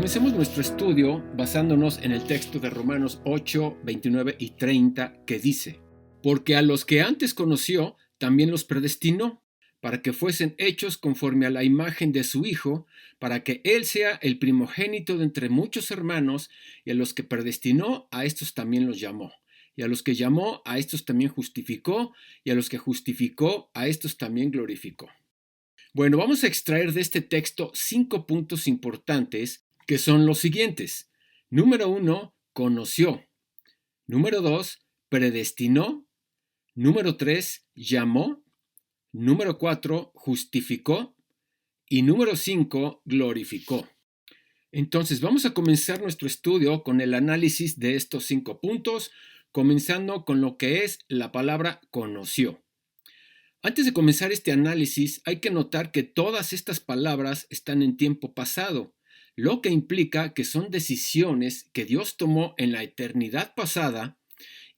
Comencemos nuestro estudio basándonos en el texto de Romanos 8, 29 y 30 que dice: Porque a los que antes conoció, también los predestinó, para que fuesen hechos conforme a la imagen de su Hijo, para que Él sea el primogénito de entre muchos hermanos, y a los que predestinó, a estos también los llamó. Y a los que llamó, a estos también justificó, y a los que justificó, a estos también glorificó. Bueno, vamos a extraer de este texto 5 puntos importantes que son los siguientes. Número 1, conoció. Número 2, predestinó. Número 3, llamó. Número 4, justificó. Y número 5, glorificó. Entonces, vamos a comenzar nuestro estudio con el análisis de estos 5 puntos, comenzando con lo que es la palabra conoció. Antes de comenzar este análisis, hay que notar que todas estas palabras están en tiempo pasado, lo que implica que son decisiones que Dios tomó en la eternidad pasada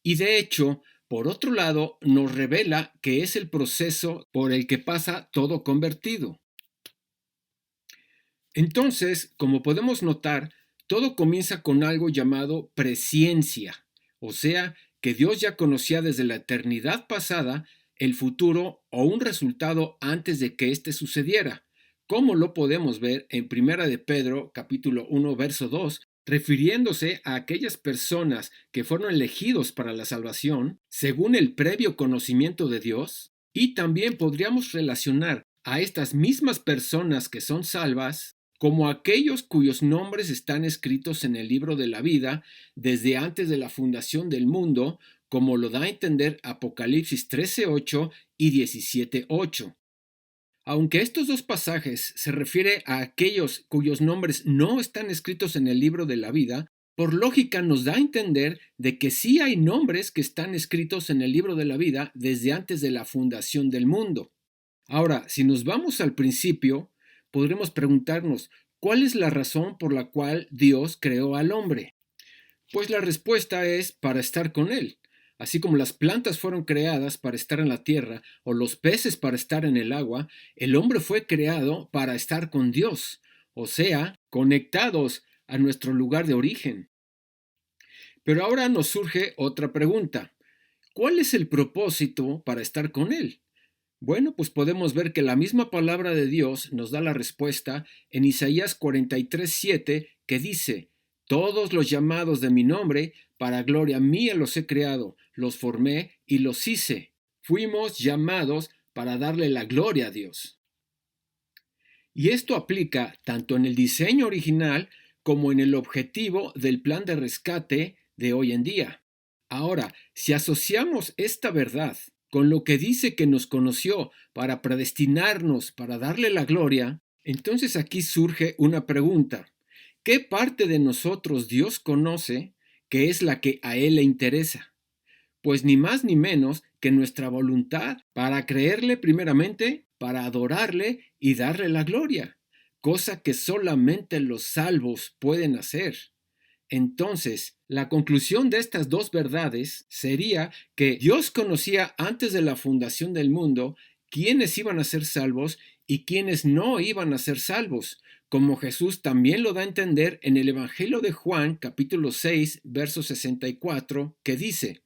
y de hecho, por otro lado, nos revela que es el proceso por el que pasa todo convertido. Entonces, como podemos notar, todo comienza con algo llamado presciencia, o sea, que Dios ya conocía desde la eternidad pasada el futuro o un resultado antes de que éste sucediera, como lo podemos ver en 1 de Pedro capítulo 1 verso 2, refiriéndose a aquellas personas que fueron elegidos para la salvación según el previo conocimiento de Dios, y también podríamos relacionar a estas mismas personas que son salvas como aquellos cuyos nombres están escritos en el libro de la vida desde antes de la fundación del mundo, como lo da a entender Apocalipsis 13:8 y 17:8. Aunque estos dos pasajes se refieren a aquellos cuyos nombres no están escritos en el libro de la vida, por lógica nos da a entender de que sí hay nombres que están escritos en el libro de la vida desde antes de la fundación del mundo. Ahora, si nos vamos al principio, podremos preguntarnos, ¿cuál es la razón por la cual Dios creó al hombre? Pues la respuesta es para estar con él. Así como las plantas fueron creadas para estar en la tierra o los peces para estar en el agua, el hombre fue creado para estar con Dios, o sea, conectados a nuestro lugar de origen. Pero ahora nos surge otra pregunta. ¿Cuál es el propósito para estar con él? Bueno, pues podemos ver que la misma palabra de Dios nos da la respuesta en Isaías 43:7, que dice: Todos los llamados de mi nombre, para gloria mía los he creado, los formé y los hice. Fuimos llamados para darle la gloria a Dios. Y esto aplica tanto en el diseño original como en el objetivo del plan de rescate de hoy en día. Ahora, si asociamos esta verdad con lo que dice que nos conoció para predestinarnos, para darle la gloria, entonces aquí surge una pregunta. ¿Qué parte de nosotros Dios conoce que es la que a Él le interesa? Pues ni más ni menos que nuestra voluntad para creerle primeramente, para adorarle y darle la gloria, cosa que solamente los salvos pueden hacer. Entonces, la conclusión de estas dos verdades sería que Dios conocía antes de la fundación del mundo quiénes iban a ser salvos y quiénes no iban a ser salvos, como Jesús también lo da a entender en el Evangelio de Juan, capítulo 6, verso 64, que dice: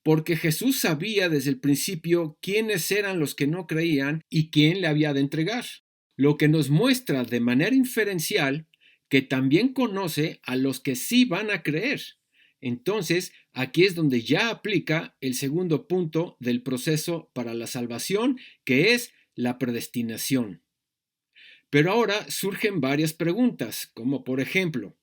Porque Jesús sabía desde el principio quiénes eran los que no creían y quién le había de entregar, lo que nos muestra de manera inferencial que también conoce a los que sí van a creer. Entonces, aquí es donde ya aplica el segundo punto del proceso para la salvación, que es la predestinación. Pero ahora surgen varias preguntas, como por ejemplo,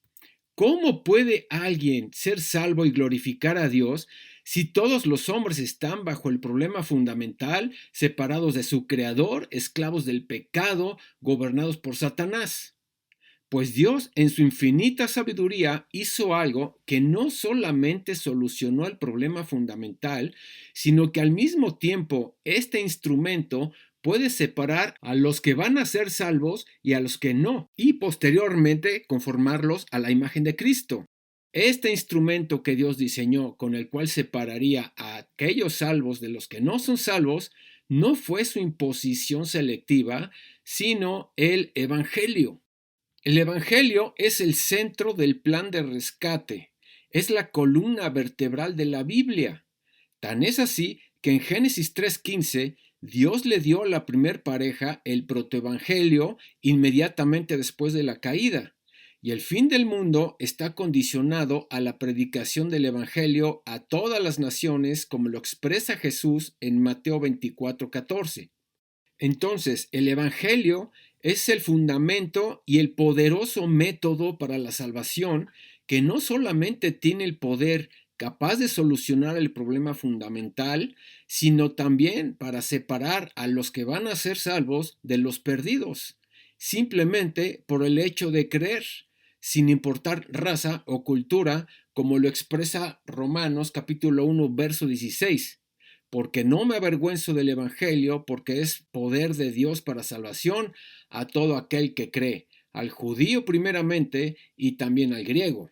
¿cómo puede alguien ser salvo y glorificar a Dios si todos los hombres están bajo el problema fundamental, separados de su Creador, esclavos del pecado, gobernados por Satanás? Pues Dios, en su infinita sabiduría, hizo algo que no solamente solucionó el problema fundamental, sino que al mismo tiempo este instrumento puede separar a los que van a ser salvos y a los que no, y posteriormente conformarlos a la imagen de Cristo. Este instrumento que Dios diseñó, con el cual separaría a aquellos salvos de los que no son salvos, no fue su imposición selectiva, sino el Evangelio. El Evangelio es el centro del plan de rescate, es la columna vertebral de la Biblia. Tan es así que en Génesis 3:15 Dios le dio a la primer pareja el protoevangelio inmediatamente después de la caída, y el fin del mundo está condicionado a la predicación del evangelio a todas las naciones, como lo expresa Jesús en Mateo 24:14. Entonces, el evangelio es el fundamento y el poderoso método para la salvación, que no solamente tiene el poder capaz de solucionar el problema fundamental, sino también para separar a los que van a ser salvos de los perdidos, simplemente por el hecho de creer, sin importar raza o cultura, como lo expresa Romanos capítulo 1, verso 16. Porque no me avergüenzo del Evangelio, porque es poder de Dios para salvación a todo aquel que cree, al judío primeramente y también al griego.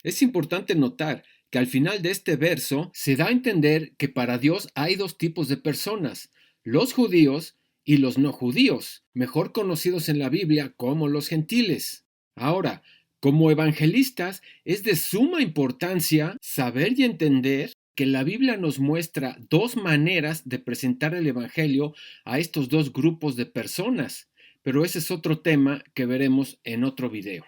Es importante notar que al final de este verso se da a entender que para Dios hay dos tipos de personas, los judíos y los no judíos, mejor conocidos en la Biblia como los gentiles. Ahora, como evangelistas, es de suma importancia saber y entender que la Biblia nos muestra dos maneras de presentar el Evangelio a estos dos grupos de personas, pero ese es otro tema que veremos en otro video.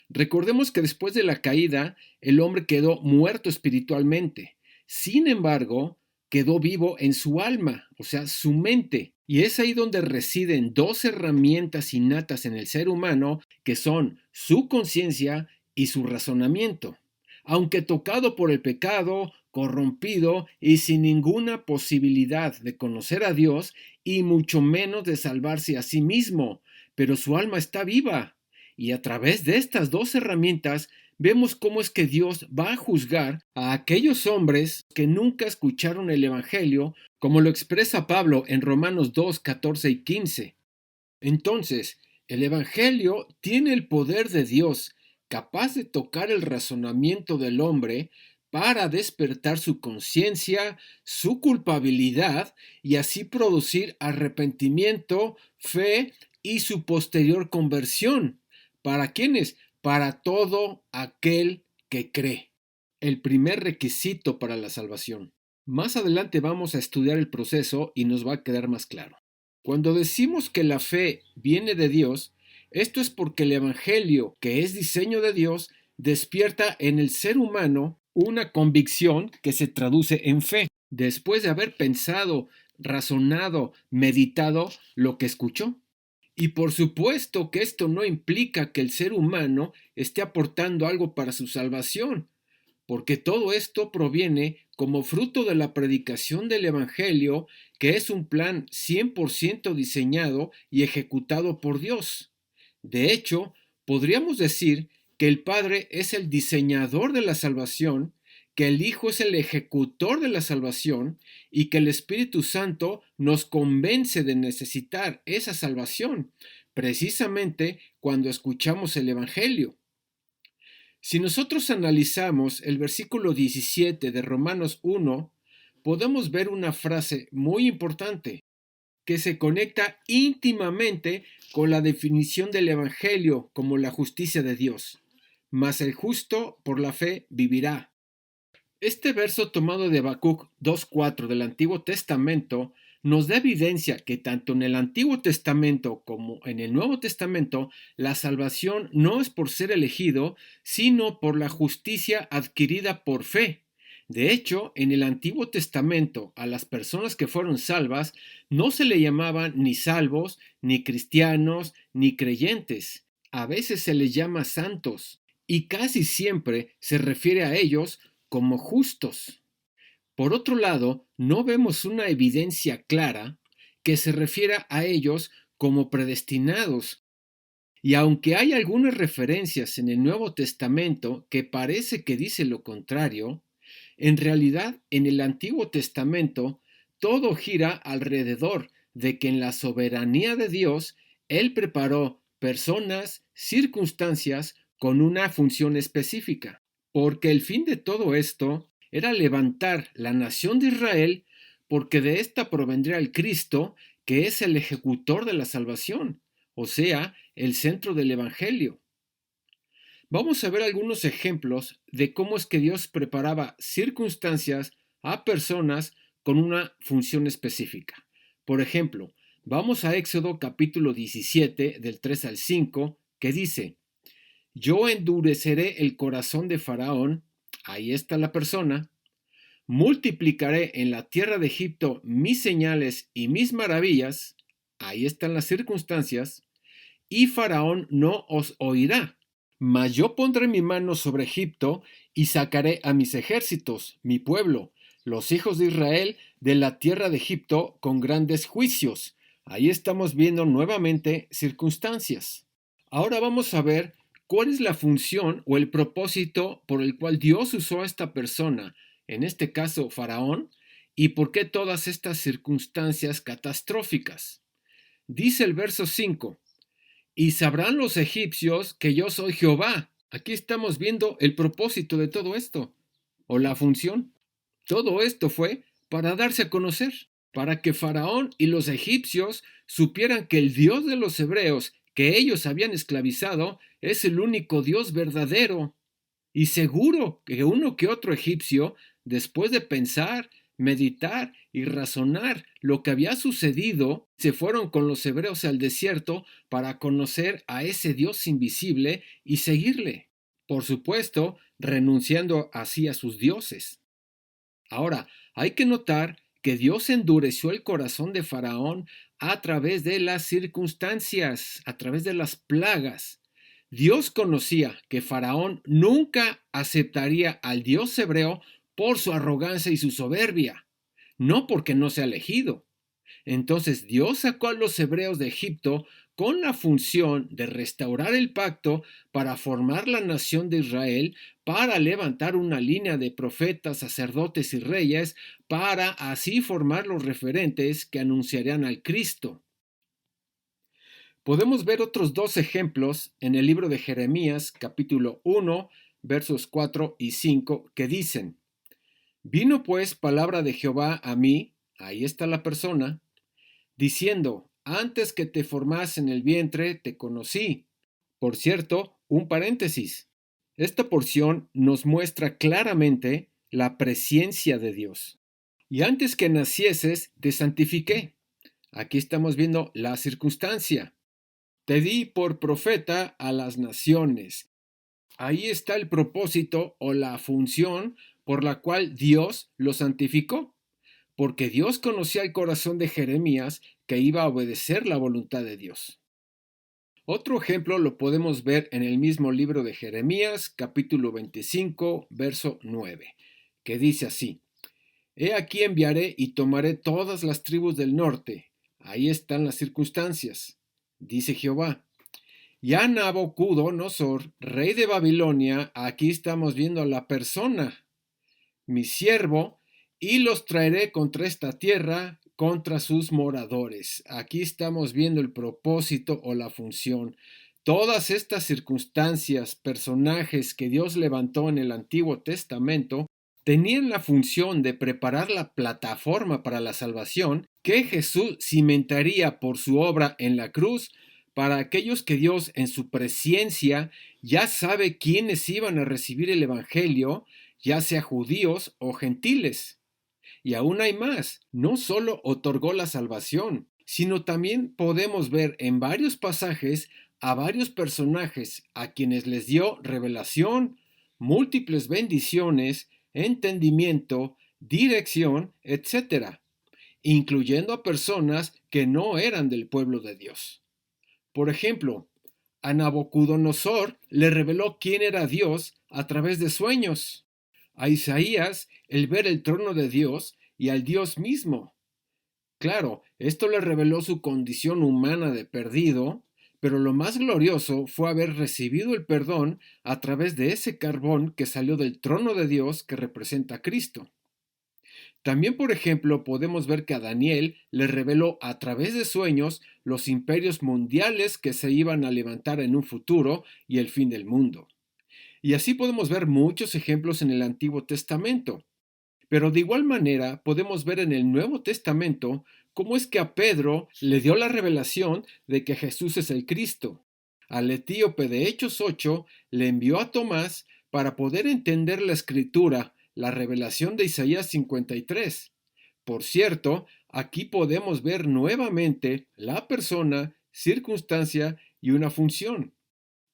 Recordemos que después de la caída, el hombre quedó muerto espiritualmente. Sin embargo, quedó vivo en su alma, o sea, su mente. Y es ahí donde residen dos herramientas innatas en el ser humano, que son su conciencia y su razonamiento. Aunque tocado por el pecado, corrompido y sin ninguna posibilidad de conocer a Dios y mucho menos de salvarse a sí mismo, pero su alma está viva. Y a través de estas dos herramientas vemos cómo es que Dios va a juzgar a aquellos hombres que nunca escucharon el Evangelio, como lo expresa Pablo en Romanos 2, 14 y 15. Entonces, el Evangelio tiene el poder de Dios, capaz de tocar el razonamiento del hombre para despertar su conciencia, su culpabilidad y así producir arrepentimiento, fe y su posterior conversión. ¿Para quiénes? Para todo aquel que cree. El primer requisito para la salvación. Más adelante vamos a estudiar el proceso y nos va a quedar más claro. Cuando decimos que la fe viene de Dios, esto es porque el Evangelio, que es diseño de Dios, despierta en el ser humano una convicción que se traduce en fe, después de haber pensado, razonado, meditado lo que escuchó. Y por supuesto que esto no implica que el ser humano esté aportando algo para su salvación, porque todo esto proviene como fruto de la predicación del Evangelio, que es un plan 100% diseñado y ejecutado por Dios. De hecho, podríamos decir que el Padre es el diseñador de la salvación, que el Hijo es el ejecutor de la salvación y que el Espíritu Santo nos convence de necesitar esa salvación, precisamente cuando escuchamos el Evangelio. Si nosotros analizamos el versículo 17 de Romanos 1, podemos ver una frase muy importante que se conecta íntimamente con la definición del Evangelio como la justicia de Dios. Mas el justo por la fe vivirá. Este verso tomado de Habacuc 2:4 del Antiguo Testamento nos da evidencia que tanto en el Antiguo Testamento como en el Nuevo Testamento la salvación no es por ser elegido, sino por la justicia adquirida por fe. De hecho, en el Antiguo Testamento a las personas que fueron salvas no se le llamaban ni salvos, ni cristianos, ni creyentes. A veces se les llama santos y casi siempre se refiere a ellos como justos. Por otro lado, no vemos una evidencia clara que se refiera a ellos como predestinados. Y aunque hay algunas referencias en el Nuevo Testamento que parece que dice lo contrario, en realidad en el Antiguo Testamento todo gira alrededor de que en la soberanía de Dios Él preparó personas, circunstancias con una función específica, porque el fin de todo esto era levantar la nación de Israel, porque de ésta provendría el Cristo, que es el ejecutor de la salvación, o sea, el centro del Evangelio. Vamos a ver algunos ejemplos de cómo es que Dios preparaba circunstancias a personas con una función específica. Por ejemplo, vamos a Éxodo capítulo 17 del 3 al 5, que dice: Yo endureceré el corazón de Faraón, ahí está la persona, multiplicaré en la tierra de Egipto mis señales y mis maravillas, ahí están las circunstancias, y Faraón no os oirá. Mas yo pondré mi mano sobre Egipto y sacaré a mis ejércitos, mi pueblo, los hijos de Israel, de la tierra de Egipto con grandes juicios. Ahí estamos viendo nuevamente circunstancias. Ahora vamos a ver cuál es la función o el propósito por el cual Dios usó a esta persona, en este caso Faraón, y por qué todas estas circunstancias catastróficas. Dice el verso 5: y sabrán los egipcios que yo soy Jehová. Aquí estamos viendo el propósito de todo esto, o la función. Todo esto fue para darse a conocer, para que Faraón y los egipcios supieran que el Dios de los hebreos, que ellos habían esclavizado, es el único Dios verdadero. Y seguro que uno que otro egipcio, después de pensar, meditar y razonar lo que había sucedido, se fueron con los hebreos al desierto para conocer a ese Dios invisible y seguirle. Por supuesto, renunciando así a sus dioses. Ahora, hay que notar que Dios endureció el corazón de Faraón a través de las circunstancias, a través de las plagas. Dios conocía que Faraón nunca aceptaría al Dios hebreo por su arrogancia y su soberbia, no porque no sea elegido. Entonces Dios sacó a los hebreos de Egipto con la función de restaurar el pacto para formar la nación de Israel, para levantar una línea de profetas, sacerdotes y reyes, para así formar los referentes que anunciarían al Cristo. Podemos ver otros dos ejemplos en el libro de Jeremías, capítulo 1, versos 4 y 5, que dicen: Vino pues palabra de Jehová a mí, ahí está la persona, diciendo: antes que te formase en el vientre, te conocí. Por cierto, un paréntesis. Esta porción nos muestra claramente la presencia de Dios. Y antes que nacieses, te santifiqué. Aquí estamos viendo la circunstancia. Te di por profeta a las naciones. Ahí está el propósito o la función por la cual Dios lo santificó, porque Dios conocía el corazón de Jeremías, que iba a obedecer la voluntad de Dios. Otro ejemplo lo podemos ver en el mismo libro de Jeremías, capítulo 25, verso 9, que dice así: He aquí enviaré y tomaré todas las tribus del norte. Ahí están las circunstancias, dice Jehová. Y a Nabucodonosor, rey de Babilonia, aquí estamos viendo a la persona, mi siervo, y los traeré contra esta tierra, contra sus moradores. Aquí estamos viendo el propósito o la función. Todas estas circunstancias, personajes que Dios levantó en el Antiguo Testamento, tenían la función de preparar la plataforma para la salvación que Jesús cimentaría por su obra en la cruz para aquellos que Dios en su presencia ya sabe quiénes iban a recibir el Evangelio, ya sea judíos o gentiles. Y aún hay más, no solo otorgó la salvación, sino también podemos ver en varios pasajes a varios personajes a quienes les dio revelación, múltiples bendiciones, entendimiento, dirección, etcétera, incluyendo a personas que no eran del pueblo de Dios. Por ejemplo, a Nabucodonosor le reveló quién era Dios a través de sueños. A Isaías el ver el trono de Dios y al Dios mismo. Claro, esto le reveló su condición humana de perdido, pero lo más glorioso fue haber recibido el perdón a través de ese carbón que salió del trono de Dios que representa a Cristo. También, por ejemplo, podemos ver que a Daniel le reveló a través de sueños los imperios mundiales que se iban a levantar en un futuro y el fin del mundo. Y así podemos ver muchos ejemplos en el Antiguo Testamento. Pero de igual manera podemos ver en el Nuevo Testamento cómo es que a Pedro le dio la revelación de que Jesús es el Cristo. al etíope de Hechos 8 le envió a Tomás para poder entender la escritura, la revelación de Isaías 53. Por cierto, aquí podemos ver nuevamente la persona, circunstancia y una función.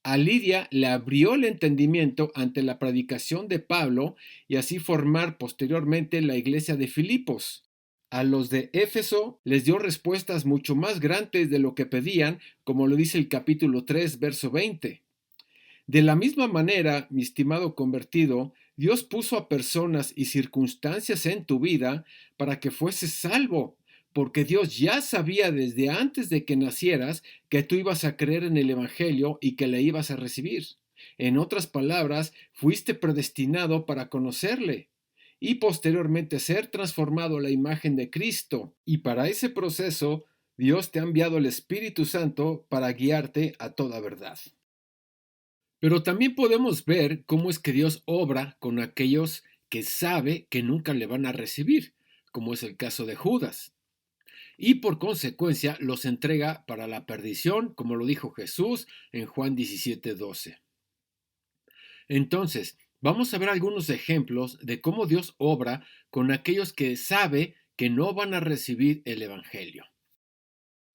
A Lidia le abrió el entendimiento ante la predicación de Pablo y así formar posteriormente la iglesia de Filipos. A los de Éfeso les dio respuestas mucho más grandes de lo que pedían, como lo dice el capítulo 3, verso 20. De la misma manera, mi estimado convertido, Dios puso a personas y circunstancias en tu vida para que fueses salvo, porque Dios ya sabía desde antes de que nacieras que tú ibas a creer en el Evangelio y que le ibas a recibir. En otras palabras, fuiste predestinado para conocerle y posteriormente ser transformado a la imagen de Cristo. Y para ese proceso, Dios te ha enviado el Espíritu Santo para guiarte a toda verdad. Pero también podemos ver cómo es que Dios obra con aquellos que sabe que nunca le van a recibir, como es el caso de Judas. Y por consecuencia los entrega para la perdición, como lo dijo Jesús en Juan 17:12. Entonces, vamos a ver algunos ejemplos de cómo Dios obra con aquellos que sabe que no van a recibir el Evangelio.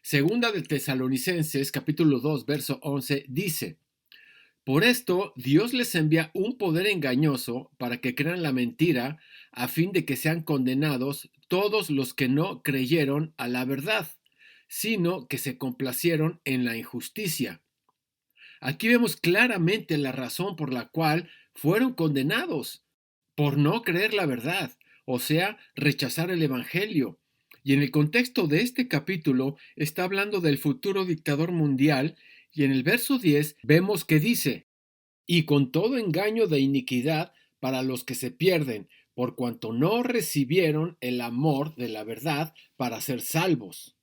Segunda de Tesalonicenses, capítulo 2, verso 11, dice: Por esto Dios les envía un poder engañoso para que crean la mentira, a fin de que sean condenados todos los que no creyeron a la verdad, sino que se complacieron en la injusticia. Aquí vemos claramente la razón por la cual fueron condenados, por no creer la verdad, o sea, rechazar el Evangelio. Y en el contexto de este capítulo está hablando del futuro dictador mundial, y en el verso 10 vemos que dice: y con todo engaño de iniquidad para los que se pierden, por cuanto no recibieron el amor de la verdad para ser salvos.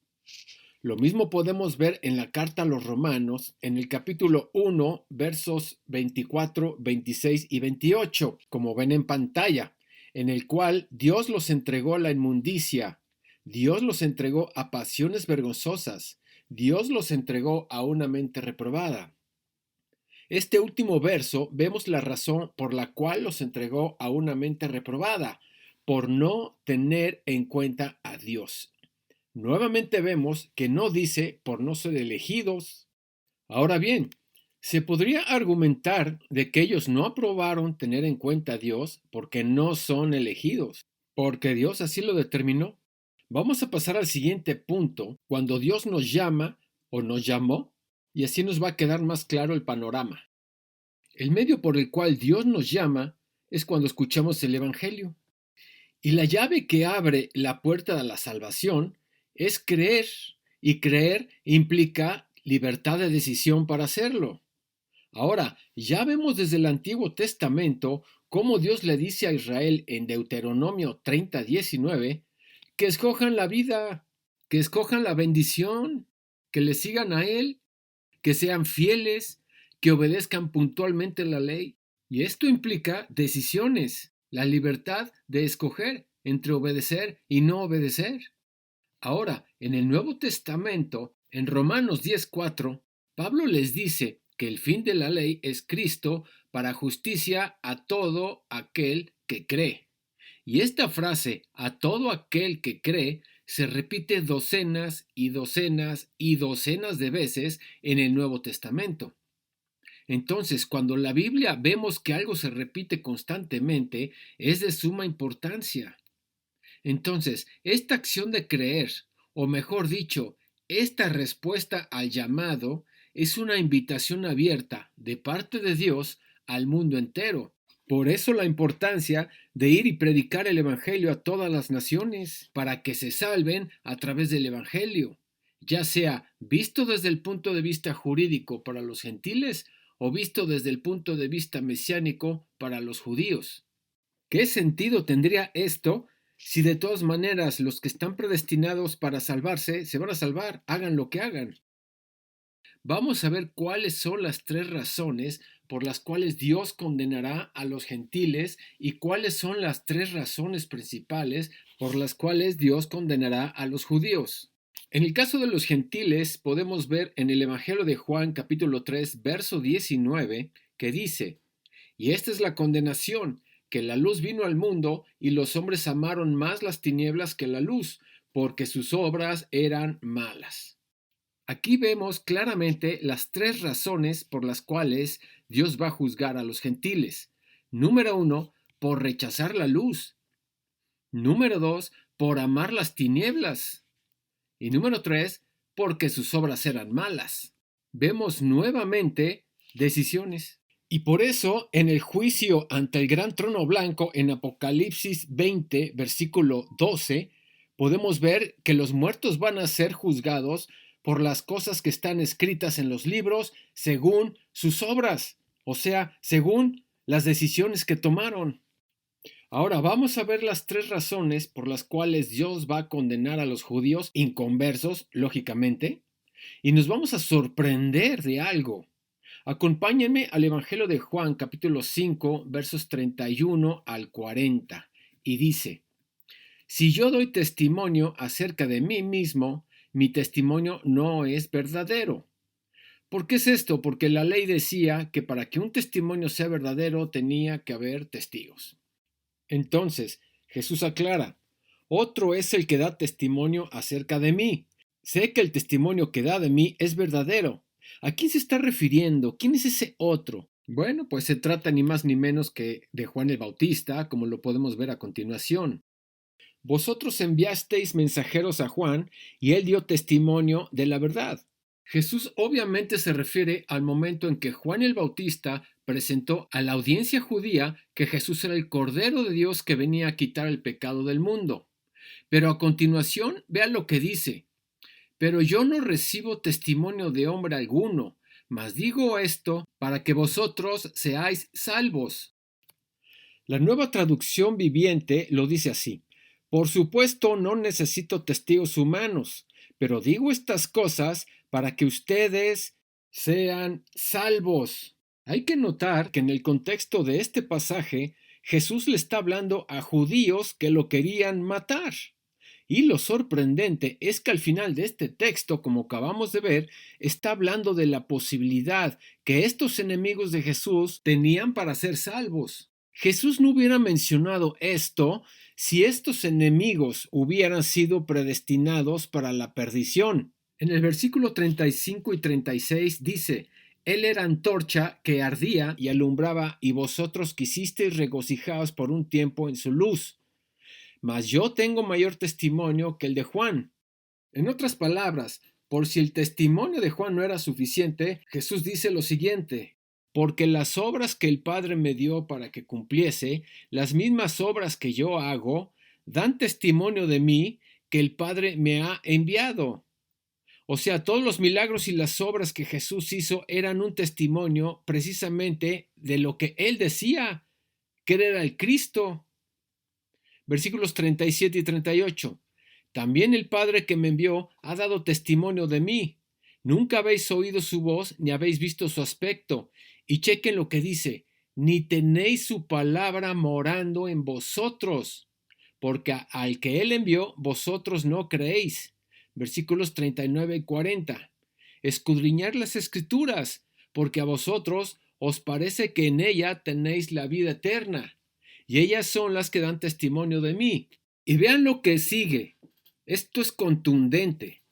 Lo mismo podemos ver en la carta a los Romanos, en el capítulo 1, versos 24, 26 y 28, como ven en pantalla, en el cual Dios los entregó a la inmundicia, Dios los entregó a pasiones vergonzosas, Dios los entregó a una mente reprobada. Este último verso vemos la razón por la cual los entregó a una mente reprobada, por no tener en cuenta a Dios. Nuevamente vemos que no dice por no ser elegidos. Ahora bien, se podría argumentar de que ellos no aprobaron tener en cuenta a Dios porque no son elegidos, porque Dios así lo determinó. Vamos a pasar al siguiente punto, cuando Dios nos llama o nos llamó, y así nos va a quedar más claro el panorama. El medio por el cual Dios nos llama es cuando escuchamos el Evangelio. Y la llave que abre la puerta a la salvación es creer, y creer implica libertad de decisión para hacerlo. Ahora, ya vemos desde el Antiguo Testamento cómo Dios le dice a Israel en Deuteronomio 30:19 que escojan la vida, que escojan la bendición, que le sigan a Él, que sean fieles, que obedezcan puntualmente la ley. Y esto implica decisiones, la libertad de escoger entre obedecer y no obedecer. Ahora, en el Nuevo Testamento, en Romanos 10:4, Pablo les dice que el fin de la ley es Cristo para justicia a todo aquel que cree. Y esta frase, a todo aquel que cree, se repite docenas y docenas y docenas de veces en el Nuevo Testamento. Entonces, cuando en la Biblia vemos que algo se repite constantemente, es de suma importancia. Entonces, esta acción de creer, o mejor dicho, esta respuesta al llamado, es una invitación abierta de parte de Dios al mundo entero. Por eso la importancia de ir y predicar el Evangelio a todas las naciones, para que se salven a través del Evangelio, ya sea visto desde el punto de vista jurídico para los gentiles o visto desde el punto de vista mesiánico para los judíos. ¿Qué sentido tendría esto si de todas maneras los que están predestinados para salvarse se van a salvar, hagan lo que hagan? Vamos a ver cuáles son las tres razones por las cuales Dios condenará a los gentiles y cuáles son las tres razones principales por las cuales Dios condenará a los judíos. En el caso de los gentiles, podemos ver en el Evangelio de Juan capítulo 3, verso 19, que dice: y esta es la condenación, que la luz vino al mundo y los hombres amaron más las tinieblas que la luz, porque sus obras eran malas. Aquí vemos claramente las tres razones por las cuales Dios va a juzgar a los gentiles. Número 1, por rechazar la luz. Número 2, por amar las tinieblas. Y número 3, porque sus obras eran malas. Vemos nuevamente decisiones. Y por eso, en el juicio ante el gran trono blanco, en Apocalipsis 20, versículo 12, podemos ver que los muertos van a ser juzgados por las cosas que están escritas en los libros según sus obras, o sea, según las decisiones que tomaron. Ahora vamos a ver las tres razones por las cuales Dios va a condenar a los judíos inconversos, lógicamente, y nos vamos a sorprender de algo. Acompáñenme al Evangelio de Juan, capítulo 5, versos 31 al 40, y dice: si yo doy testimonio acerca de mí mismo, mi testimonio no es verdadero. ¿Por qué es esto? Porque la ley decía que para que un testimonio sea verdadero tenía que haber testigos. Entonces, Jesús aclara: otro es el que da testimonio acerca de mí. Sé que el testimonio que da de mí es verdadero. ¿A quién se está refiriendo? ¿Quién es ese otro? Bueno, pues se trata ni más ni menos que de Juan el Bautista, como lo podemos ver a continuación. Vosotros enviasteis mensajeros a Juan y él dio testimonio de la verdad. Jesús obviamente se refiere al momento en que Juan el Bautista presentó a la audiencia judía que Jesús era el Cordero de Dios que venía a quitar el pecado del mundo. Pero a continuación, vean lo que dice: pero yo no recibo testimonio de hombre alguno, mas digo esto para que vosotros seáis salvos. La Nueva Traducción Viviente lo dice así: por supuesto no necesito testigos humanos, pero digo estas cosas para que ustedes sean salvos. Hay que notar que en el contexto de este pasaje, Jesús le está hablando a judíos que lo querían matar. Y lo sorprendente es que al final de este texto, como acabamos de ver, está hablando de la posibilidad que estos enemigos de Jesús tenían para ser salvos. Jesús no hubiera mencionado esto si estos enemigos hubieran sido predestinados para la perdición. En el versículo 35 y 36 dice: Él era antorcha que ardía y alumbraba, y vosotros quisisteis regocijaos por un tiempo en su luz. Mas yo tengo mayor testimonio que el de Juan. En otras palabras, por si el testimonio de Juan no era suficiente, Jesús dice lo siguiente: porque las obras que el Padre me dio para que cumpliese, las mismas obras que yo hago, dan testimonio de mí que el Padre me ha enviado. O sea, todos los milagros y las obras que Jesús hizo eran un testimonio precisamente de lo que él decía, que él era el Cristo. Versículos 37 y 38. También el Padre que me envió ha dado testimonio de mí. Nunca habéis oído su voz ni habéis visto su aspecto. Y chequen lo que dice: ni tenéis su palabra morando en vosotros, porque al que él envió vosotros no creéis. Versículos 39 y 40. Escudriñar las escrituras, porque a vosotros os parece que en ella tenéis la vida eterna, y ellas son las que dan testimonio de mí. Y vean lo que sigue. Esto es contundente.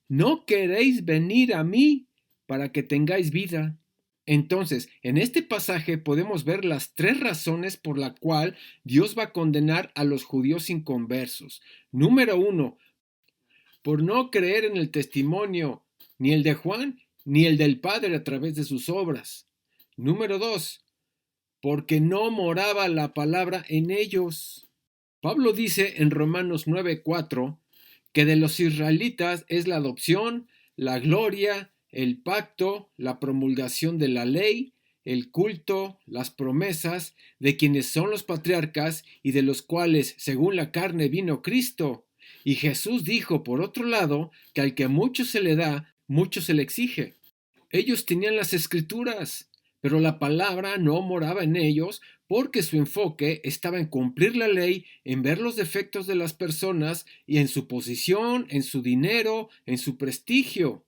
No queréis venir a mí para que tengáis vida. Entonces, en este pasaje podemos ver las tres razones por la cual Dios va a condenar a los judíos inconversos. Número 1, por no creer en el testimonio, ni el de Juan, ni el del Padre a través de sus obras. Número 2, porque no moraba la palabra en ellos. Pablo dice en Romanos 9:4 que de los israelitas es la adopción, la gloria, el pacto, la promulgación de la ley, el culto, las promesas, de quienes son los patriarcas y de los cuales, según la carne, vino Cristo. Y Jesús dijo, por otro lado, que al que mucho se le da, mucho se le exige. Ellos tenían las escrituras, pero la palabra no moraba en ellos porque su enfoque estaba en cumplir la ley, en ver los defectos de las personas y en su posición, en su dinero, en su prestigio.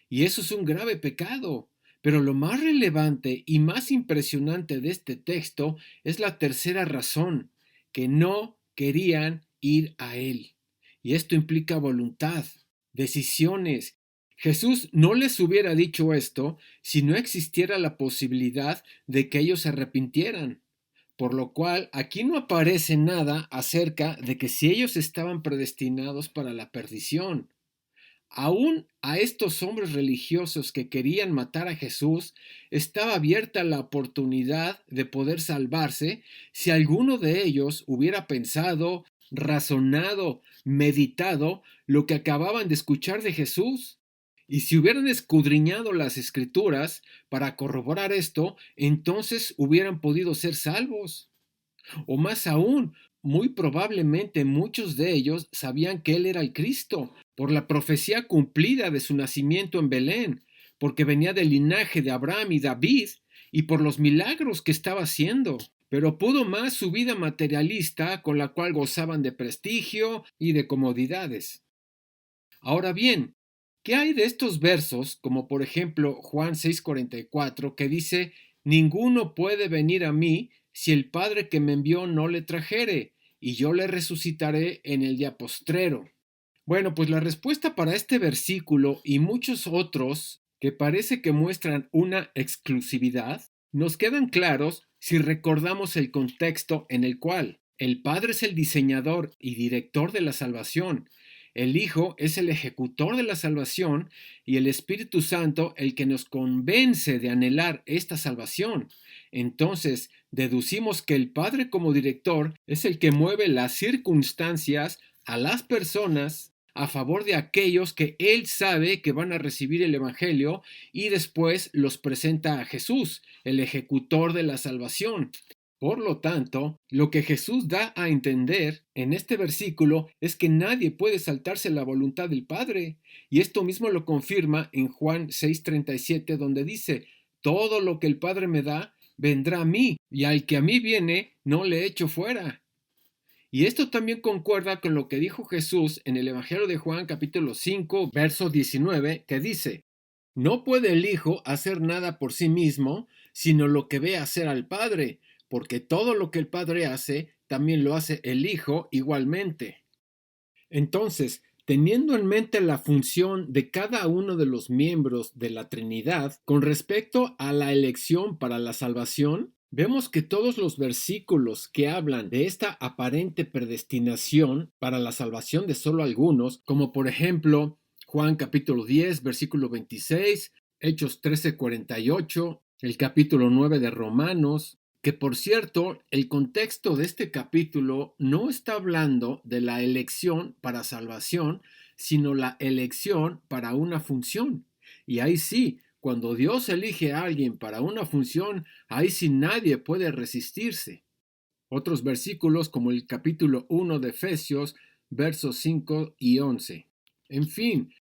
Y eso es un grave pecado. Pero lo más relevante y más impresionante de este texto es la tercera razón, que no querían ir a él. Y esto implica voluntad, decisiones. Jesús no les hubiera dicho esto si no existiera la posibilidad de que ellos se arrepintieran. Por lo cual, aquí no aparece nada acerca de que si ellos estaban predestinados para la perdición. Aún a estos hombres religiosos que querían matar a Jesús, estaba abierta la oportunidad de poder salvarse si alguno de ellos hubiera pensado, razonado, meditado lo que acababan de escuchar de Jesús. Y si hubieran escudriñado las escrituras para corroborar esto, entonces hubieran podido ser salvos. O más aún, muy probablemente muchos de ellos sabían que él era el Cristo, por la profecía cumplida de su nacimiento en Belén, porque venía del linaje de Abraham y David, y por los milagros que estaba haciendo. Pero pudo más su vida materialista, con la cual gozaban de prestigio y de comodidades. Ahora bien, ¿qué hay de estos versos, como por ejemplo Juan 6:44, que dice, ninguno puede venir a mí si el Padre que me envió no le trajere, y yo le resucitaré en el día postrero? Bueno, pues la respuesta para este versículo y muchos otros que parece que muestran una exclusividad, nos quedan claros si recordamos el contexto en el cual el Padre es el diseñador y director de la salvación, el Hijo es el ejecutor de la salvación y el Espíritu Santo el que nos convence de anhelar esta salvación. Entonces, deducimos que el Padre como director es el que mueve las circunstancias a las personas a favor de aquellos que él sabe que van a recibir el Evangelio y después los presenta a Jesús, el ejecutor de la salvación. Por lo tanto, lo que Jesús da a entender en este versículo es que nadie puede saltarse la voluntad del Padre. Y esto mismo lo confirma en Juan 6:37, donde dice, todo lo que el Padre me da, vendrá a mí, y al que a mí viene, no le echo fuera. Y esto también concuerda con lo que dijo Jesús en el Evangelio de Juan capítulo 5, verso 19, que dice, no puede el Hijo hacer nada por sí mismo, sino lo que ve hacer al Padre, porque todo lo que el Padre hace, también lo hace el Hijo igualmente. Entonces, teniendo en mente la función de cada uno de los miembros de la Trinidad con respecto a la elección para la salvación, vemos que todos los versículos que hablan de esta aparente predestinación para la salvación de solo algunos, como por ejemplo Juan capítulo 10, versículo 26, Hechos 13:48, el capítulo 9 de Romanos, que por cierto, el contexto de este capítulo no está hablando de la elección para salvación, sino la elección para una función. Y ahí sí, cuando Dios elige a alguien para una función, ahí sí nadie puede resistirse. Otros versículos como el capítulo 1 de Efesios, versos 5 y 11. En fin,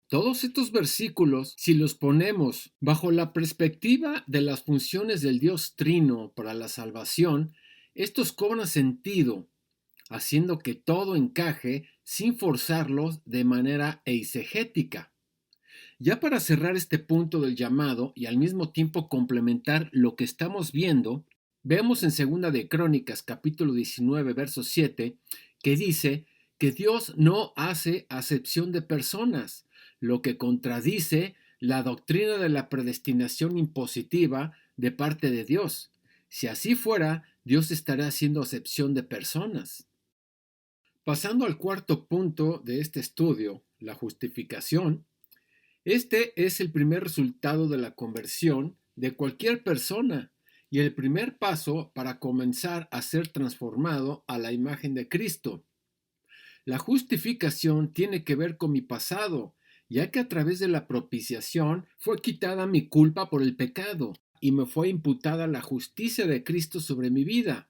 todos estos versículos, si los ponemos bajo la perspectiva de las funciones del Dios Trino para la salvación, estos cobran sentido, haciendo que todo encaje sin forzarlos de manera eisegética. Ya para cerrar este punto del llamado y al mismo tiempo complementar lo que estamos viendo, vemos en Segunda de Crónicas capítulo 19 verso 7 que dice que Dios no hace acepción de personas, lo que contradice la doctrina de la predestinación impositiva de parte de Dios. Si así fuera, Dios estaría haciendo acepción de personas. Pasando al cuarto punto de este estudio, la justificación, este es el primer resultado de la conversión de cualquier persona y el primer paso para comenzar a ser transformado a la imagen de Cristo. La justificación tiene que ver con mi pasado, ya que a través de la propiciación fue quitada mi culpa por el pecado y me fue imputada la justicia de Cristo sobre mi vida.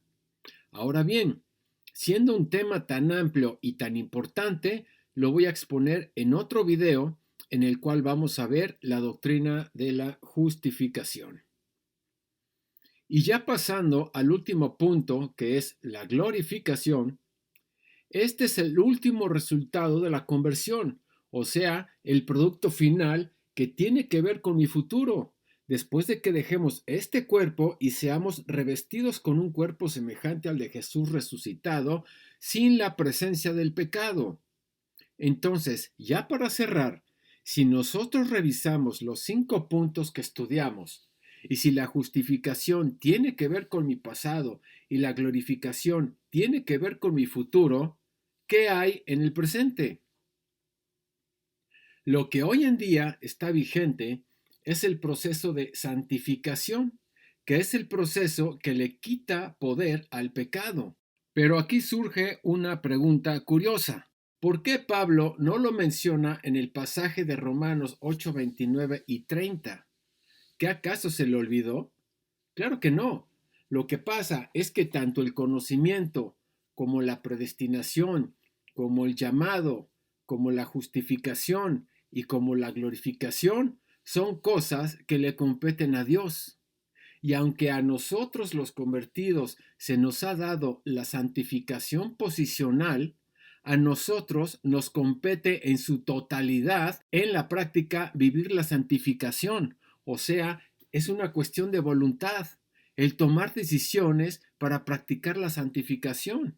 Ahora bien, siendo un tema tan amplio y tan importante, lo voy a exponer en otro video en el cual vamos a ver la doctrina de la justificación. Y ya pasando al último punto, que es la glorificación, este es el último resultado de la conversión, o sea, el producto final que tiene que ver con mi futuro. Después de que dejemos este cuerpo y seamos revestidos con un cuerpo semejante al de Jesús resucitado, sin la presencia del pecado. Entonces, ya para cerrar, si nosotros revisamos los 5 puntos que estudiamos, y si la justificación tiene que ver con mi pasado y la glorificación tiene que ver con mi futuro, ¿qué hay en el presente? Lo que hoy en día está vigente es el proceso de santificación, que es el proceso que le quita poder al pecado. Pero aquí surge una pregunta curiosa. ¿Por qué Pablo no lo menciona en el pasaje de Romanos 8, 29 y 30? ¿Qué acaso se le olvidó? Claro que no. Lo que pasa es que tanto el conocimiento como la predestinación, como el llamado, como la justificación y como la glorificación son cosas que le competen a Dios. Y aunque a nosotros los convertidos se nos ha dado la santificación posicional, a nosotros nos compete en su totalidad en la práctica vivir la santificación. O sea, es una cuestión de voluntad, el tomar decisiones para practicar la santificación.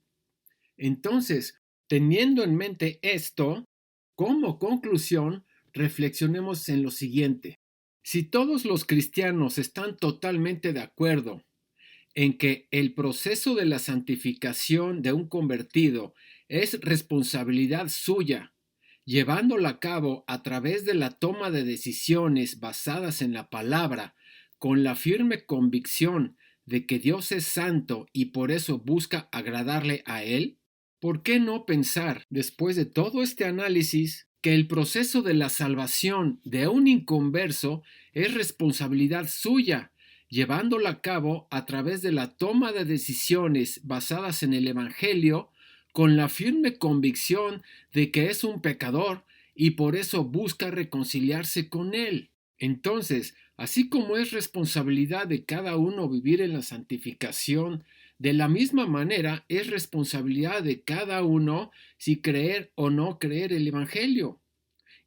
Entonces, teniendo en mente esto, como conclusión, reflexionemos en lo siguiente. Si todos los cristianos están totalmente de acuerdo en que el proceso de la santificación de un convertido es responsabilidad suya, llevándola a cabo a través de la toma de decisiones basadas en la palabra, con la firme convicción de que Dios es santo y por eso busca agradarle a Él, ¿por qué no pensar, después de todo este análisis, que el proceso de la salvación de un inconverso es responsabilidad suya, llevándola a cabo a través de la toma de decisiones basadas en el Evangelio, con la firme convicción de que es un pecador y por eso busca reconciliarse con él? Entonces, así como es responsabilidad de cada uno vivir en la santificación, de la misma manera es responsabilidad de cada uno si creer o no creer el Evangelio.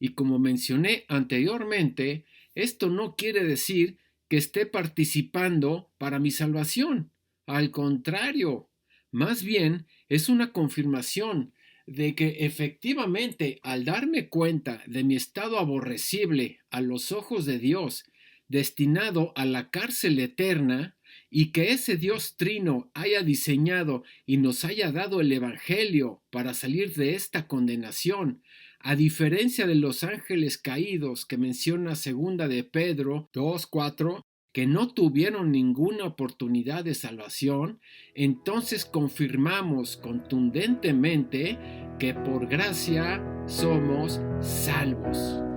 Y como mencioné anteriormente, esto no quiere decir que esté participando para mi salvación. Al contrario, más bien es una confirmación de que efectivamente al darme cuenta de mi estado aborrecible a los ojos de Dios, destinado a la cárcel eterna, y que ese Dios trino haya diseñado y nos haya dado el Evangelio para salir de esta condenación, a diferencia de los ángeles caídos que menciona segunda de Pedro 2:4, que no tuvieron ninguna oportunidad de salvación, entonces confirmamos contundentemente que por gracia somos salvos.